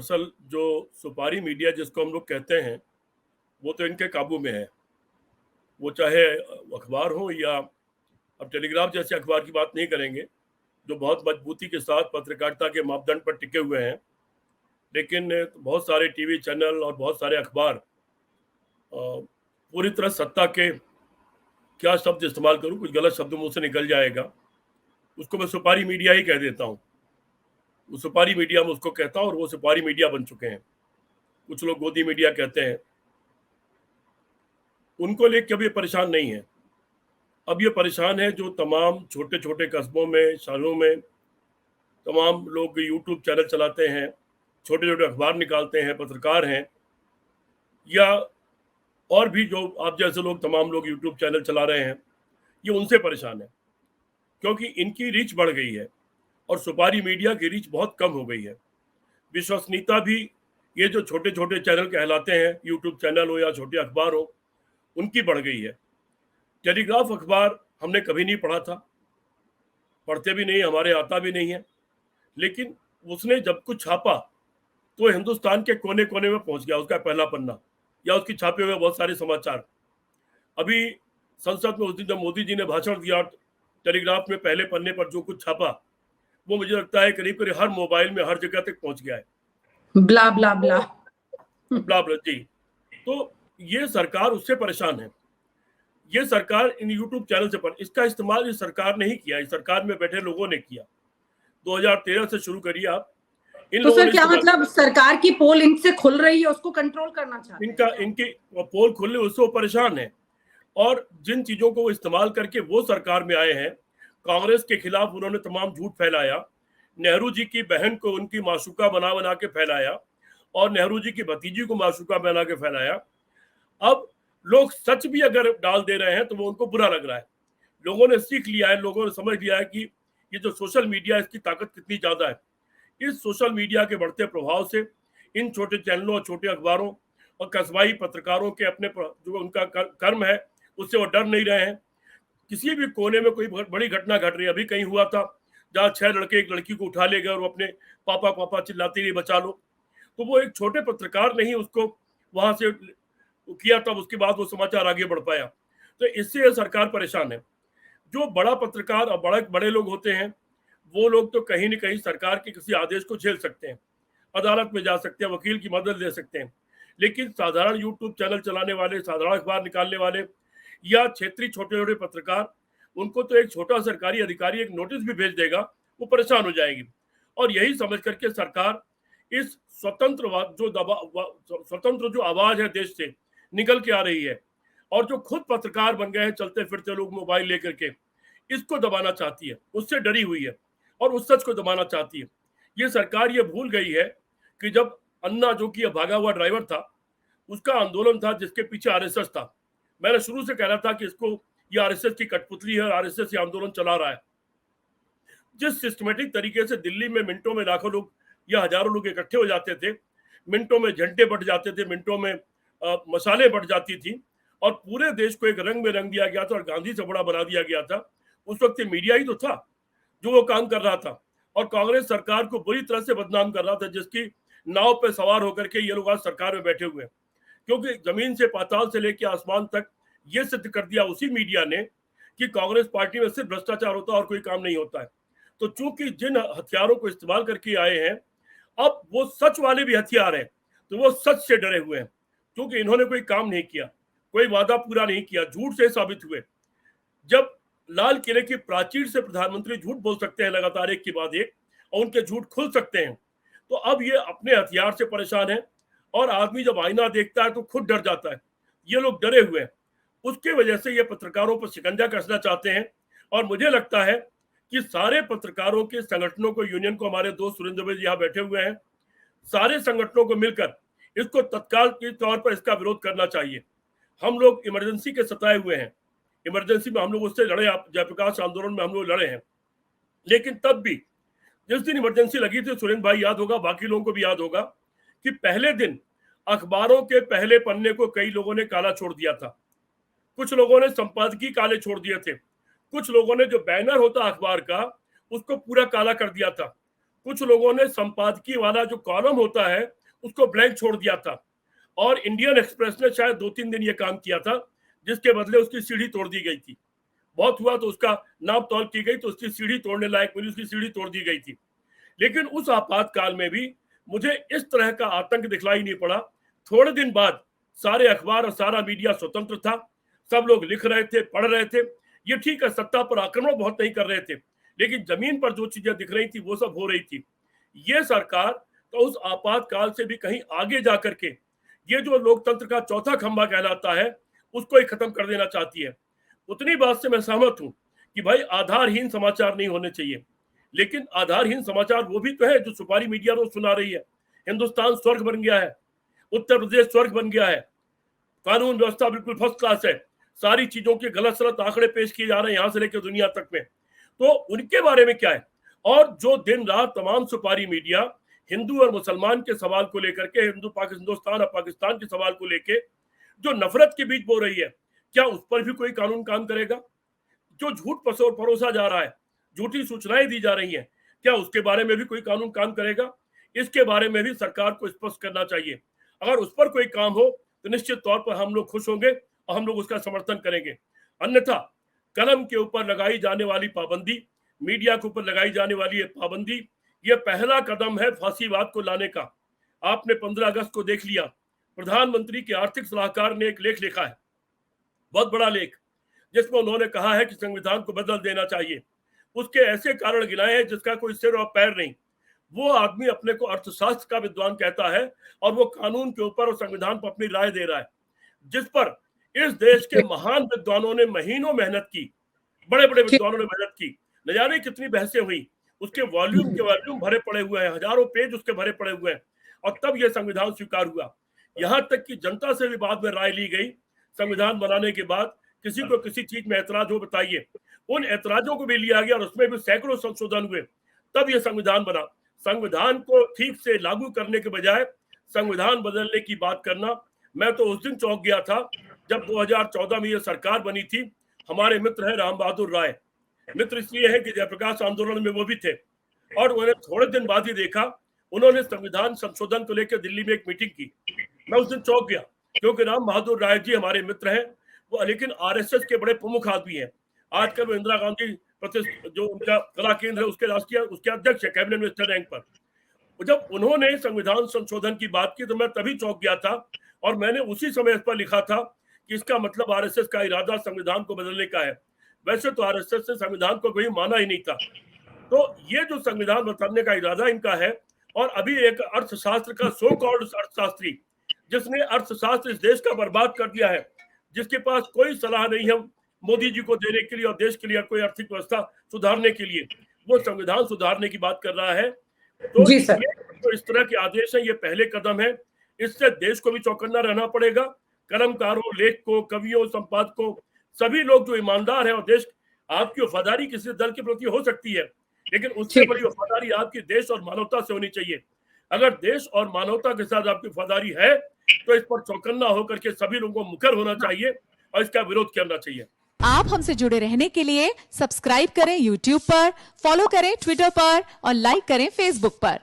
दरअसल जो सुपारी मीडिया जिसको हम लोग कहते हैं, वो तो इनके काबू में है। वो चाहे अखबार हो या अब टेलीग्राफ जैसे अखबार की बात नहीं करेंगे, जो बहुत मजबूती के साथ पत्रकारिता के मापदंड पर टिके हुए हैं। लेकिन बहुत सारे टीवी चैनल और बहुत सारे अखबार पूरी तरह सत्ता के, क्या शब्द इस्तेमाल करूँ, कुछ गलत शब्द मुँह से निकल जाएगा, उसको मैं सुपारी मीडिया ही कह देता हूँ। वो सुपारी मीडिया मैं उसको कहता हूँ और वो सुपारी मीडिया बन चुके हैं। कुछ लोग गोदी मीडिया कहते हैं। उनको लेके अब ये परेशान नहीं है। अब ये परेशान है जो तमाम छोटे-छोटे कस्बों में, शहरों में तमाम लोग यूट्यूब चैनल चलाते हैं, छोटे-छोटे अखबार निकालते हैं, पत्रकार हैं, या और भी जो आप जैसे लोग तमाम लोग यूट्यूब चैनल चला रहे हैं, ये उनसे परेशान है। क्योंकि इनकी रीच बढ़ गई है और सुपारी मीडिया की रीच बहुत कम हो गई है। विश्वसनीयता भी ये जो छोटे-छोटे चैनल कहलाते हैं, यूट्यूब चैनल हो या छोटे अखबार हो, उनकी बढ़ गई है। टेलीग्राफ अखबार हमने कभी नहीं पढ़ा था, पढ़ते भी नहीं, हमारे आता भी नहीं है। लेकिन उसने जब कुछ छापा, तो हिंदुस्तान के कोने-कोने में पहुँच गया उसका पहला पन्ना या उसके छापे हुए बहुत सारे समाचार। अभी संसद में उस दिन जब मोदी जी ने भाषण दिया, टेलीग्राफ में पहले पन्ने पर जो कुछ छापा, वो मुझे लगता है करीब-करीब हर मोबाइल में, हर जगह तक पहुँच गया है। ब्ला ब्ला ब्ला ब्ला ब्ला जी। तो ये सरकार उससे परेशान है। ये सरकार इन यूट्यूब चैनल से पर इसका इस्तेमाल इस सरकार ने ही किया, इस सरकार में बैठे लोगों ने किया। 2013 से शुरू करिए आप। इन तो लोगों सर ने क्या मतलब सरकार की पोल इनसे खुल रही है, उसको कंट्रोल करना चाहते हैं? इनकी पोल खुलने उससे वो परेशान है। और जिन चीजों को वो इस्तेमाल करके वो सरकार में आए हैं, कांग्रेस के खिलाफ उन्होंने तमाम झूठ फैलाया, नेहरू जी की बहन को उनकी माशूका बना बना के फैलाया और नेहरू जी की भतीजी को माशूका बना के फैलाया। अब लोग सच भी अगर डाल दे रहे हैं तो वो उनको बुरा लग रहा है। लोगों ने सीख लिया है, लोगों ने समझ लिया है कि ये जो सोशल मीडिया है, इसकी ताकत कितनी ज्यादा है। इस सोशल मीडिया के बढ़ते प्रभाव से इन छोटे चैनलों और छोटे अखबारों और कस्बाई पत्रकारों के अपने जो उनका कर्म है, उससे वो डर नहीं रहे हैं। किसी भी कोने में कोई बड़ी घटना घट रही है, अभी कहीं हुआ था जहाँ 6 लड़के एक लड़की को उठा ले गए और वो अपने पापा पापा चिल्लाती रही, बचा लो। तो वो एक छोटे पत्रकार ने ही उसको वहां से किया, तब उसके बाद वो समाचार आगे बढ़ पाया। तो इससे सरकार परेशान है। जो बड़ा पत्रकार और बड़े बड़े लोग होते हैं, वो लोग तो कहीं न कहीं सरकार के किसी आदेश को झेल सकते हैं, अदालत में जा सकते हैं, वकील की मदद ले सकते हैं। लेकिन साधारण यूट्यूब चैनल चलाने वाले, साधारण अखबार निकालने वाले या क्षेत्रीय छोटे-छोटे पत्रकार, उनको तो एक छोटा सरकारी अधिकारी एक नोटिस भी भेज देगा, वो परेशान हो जाएगी। और यही समझ करके सरकार इस स्वतंत्र जो आवाज है देश से निकल के आ रही है और जो खुद पत्रकार बन गए हैं, चलते फिरते लोग मोबाइल लेकर के, इसको दबाना चाहती है, उससे डरी हुई है और उस सच को दबाना चाहती है। ये सरकार ये भूल गई है कि जब अन्ना, जो कि भागा हुआ ड्राइवर था, उसका आंदोलन था जिसके पीछे आरएसएस था। मैंने शुरू से कह रहा था कि इसको, ये आरएसएस की कठपुतली है, आरएसएस ये आंदोलन चला रहा है। जिस सिस्टमेटिक तरीके से दिल्ली में मिनटों में लाखों लोग या हजारों लोग इकट्ठे हो जाते थे, मिनटों में झंडे बढ़ जाते थे, मिनटों में मसाले बढ़ जाती थी और पूरे देश को एक रंग में रंग दिया गया था और गांधी से बड़ा बना दिया गया था। उस वक्त मीडिया ही तो था जो वो काम कर रहा था और कांग्रेस सरकार को बुरी तरह से बदनाम कर रहा था, जिसकी नाव पे सवार होकर के ये लोग आज सरकार में बैठे हुए हैं। क्योंकि जमीन से पाताल से लेकर आसमान तक ये सिद्ध कर दिया उसी मीडिया ने कि कांग्रेस पार्टी में सिर्फ भ्रष्टाचार होता है और कोई काम नहीं होता है। तो चूंकि जिन हथियारों को इस्तेमाल करके आए हैं, अब वो सच वाले भी हथियार हैं, तो वो सच से डरे हुए हैं, क्योंकि इन्होंने कोई काम नहीं किया, कोई वादा पूरा नहीं किया, झूठ से साबित हुए। जब लाल किले की प्राचीर से प्रधानमंत्री झूठ बोल सकते हैं लगातार एक के बाद एक और उनके झूठ खुल सकते हैं, तो अब ये अपने हथियार से परेशान है और आदमी जब आईना देखता है तो खुद डर जाता है। ये लोग डरे हुए हैं, उसके वजह से ये पत्रकारों पर शिकंजा कसना चाहते हैं। और मुझे लगता है कि सारे पत्रकारों के संगठनों को, यूनियन को, हमारे दोस्त सुरेंद्र भाई यहाँ बैठे हुए हैं, सारे संगठनों को मिलकर इसको तत्काल के तौर पर इसका विरोध करना चाहिए। हम लोग इमरजेंसी के सताए हुए हैं, इमरजेंसी में हम लोग उससे लड़े, आप जयप्रकाश आंदोलन में हम लोग लड़े हैं। लेकिन तब भी जिस दिन इमरजेंसी लगी थी, सुरेंद्र भाई याद होगा, बाकी लोगों को भी याद होगा, कि पहले दिन अखबारों के पहले पन्ने को कई लोगों ने काला छोड़ दिया था। कुछ लोगों ने संपादकीय काले छोड़ दिए थे, कुछ लोगों ने जो बैनर होता अखबार का उसको पूरा काला कर दिया था, कुछ लोगों ने संपादकीय वाला जो कॉलम होता है उसको ब्लैंक छोड़ दिया था, और इंडियन एक्सप्रेस ने शायद 2-3 दिन ये काम किया था, जिसके बदले उसकी सीढ़ी तोड़ दी गई थी। बहुत हुआ तो उसका नाप तौल की गई तो उसकी सीढ़ी तोड़ने लायक मिली, उसकी सीढ़ी तोड़ दी गई थी। लेकिन उस आपातकाल में भी मुझे इस तरह का आतंक दिखलाई नहीं पड़ा। थोड़े दिन बाद सारे अखबार और सारा मीडिया स्वतंत्र था, सब लोग लिख रहे थे, पढ़ रहे थे। ये ठीक है, सत्ता पर आक्रमण बहुत नहीं कर रहे थे, लेकिन जमीन पर जो चीजें दिख रही थी वो सब हो रही थी। ये सरकार तो उस आपातकाल से भी कहीं आगे जाकर के ये जो लोकतंत्र का चौथा खंभा कहलाता है उसको ही खत्म कर देना चाहती है। उतनी बात से मैं सहमत हूं कि भाई आधारहीन समाचार नहीं होने चाहिए, लेकिन आधारहीन समाचार वो भी तो है जो सुपारी मीडिया रोज सुना रही है। हिंदुस्तान स्वर्ग बन गया है, उत्तर प्रदेश स्वर्ग बन गया है, कानून व्यवस्था बिल्कुल फर्स्ट क्लास है, सारी चीजों के गलत सलत आंकड़े पेश किए जा रहे हैं यहां से लेकर दुनिया तक में, तो उनके बारे में क्या है? और जो दिन रात तमाम सुपारी मीडिया हिंदू और मुसलमान के सवाल को लेकर के, हिंदुस्तान और पाकिस्तान के सवाल को लेकर जो नफरत के बीच बो रही है, क्या उस पर भी कोई कानून काम करेगा? जो झूठ परोसा जा रहा है, झूठी सूचनाएं दी जा रही हैं, क्या उसके बारे में भी कोई कानून काम करेगा? इसके बारे में भी सरकार को स्पष्ट करना चाहिए। अगर उस पर कोई काम हो तो निश्चित तौर पर हम लोग खुश होंगे और हम लोग उसका समर्थन करेंगे। अन्यथा कलम के ऊपर लगाई जाने वाली पाबंदी, मीडिया के ऊपर लगाई जाने वाली ये पाबंदी, ये पहला कदम है फांसीवाद को लाने का। आपने 15 अगस्त को देख लिया, प्रधानमंत्री के आर्थिक सलाहकार ने एक लेख लिखा है, बहुत बड़ा लेख, जिसमें उन्होंने कहा है कि संविधान को बदल देना चाहिए। उसके ऐसे कारण गिनाए हैं जिसका कोई सिर और पैर नहीं। वो आदमी अपने को अर्थशास्त्र का विद्वान कहता है और वो कानून के ऊपर और संविधान पर अपनी राय दे रहा है, जिस पर इस देश के महान विद्वानों ने महीनों मेहनत की, बड़े बड़े विद्वानों ने मेहनत की, न जाने कितनी बहसें हुई, उसके वॉल्यूम के वॉल्यूम भरे पड़े हुए हैं, हजारों पेज उसके भरे पड़े हुए हैं, और तब यह संविधान स्वीकार हुआ। यहां तक कि जनता से भी बाद में राय ली गई। संविधान बनाने के बाद किसी को किसी चीज में ऐतराज हो बताइए, उन ऐतराजों को भी लिया गया और उसमें भी सैकड़ों संशोधन हुए, तब यह संविधान बना। संविधान को ठीक से लागू करने के बजाय संविधान बदलने की बात करना, मैं तो उस दिन चौंक गया था जब 2014 में यह सरकार बनी थी। हमारे मित्र हैं राम बहादुर राय, मित्र इसलिए है कि जयप्रकाश आंदोलन में वो भी थे, और उन्हें थोड़े दिन बाद ही देखा उन्होंने संविधान संशोधन को लेकर दिल्ली में एक मीटिंग की। मैं उस दिन चौंक गया, क्योंकि राम बहादुर राय जी हमारे मित्र हैं, वो लेकिन आरएसएस के बड़े प्रमुख आदमी हैं। आजकल वो इंदिरा गांधी जो उनका कला केंद्र है उसके अध्यक्ष है, कैबिनेट मिनिस्टर रैंक पर। जब उन्होंने संविधान संशोधन की बात की तो मैं तभी चौंक गया था, और मैंने उसी समय इस पर लिखा था कि इसका मतलब आरएसएस का इरादा संविधान को बदलने का है। वैसे तो आरएसएस ने संविधान को कभी माना ही नहीं था। तो ये जो संविधान बदलने का इरादा इनका है, और अभी एक अर्थशास्त्र का सो कॉल्ड अर्थशास्त्री, जिसने अर्थशास्त्र इस देश का बर्बाद कर दिया है, जिसके पास कोई सलाह नहीं है मोदी जी को देने के लिए और देश के लिए कोई आर्थिक व्यवस्था सुधारने के लिए, वो संविधान सुधारने की बात कर रहा है। तो जी सर, तो इस तरह के आदेश है, ये पहले कदम है। इससे देश को भी चौकन्ना रहना पड़ेगा। कलमकारों, लेखकों, कवियों, संपादकों, सभी लोग जो ईमानदार हैं, और देश आपकी वफादारी किसी दल के प्रति हो सकती है, लेकिन उससे बड़ी वफादारी आपकी देश और मानवता से होनी चाहिए। अगर देश और मानवता के साथ आपकी वफादारी है तो इस पर चौकन्ना होकर के सभी लोगों को मुखर होना चाहिए और इसका विरोध करना चाहिए। आप हमसे जुड़े रहने के लिए सब्सक्राइब करें YouTube पर, फॉलो करें Twitter पर और लाइक करें Facebook पर।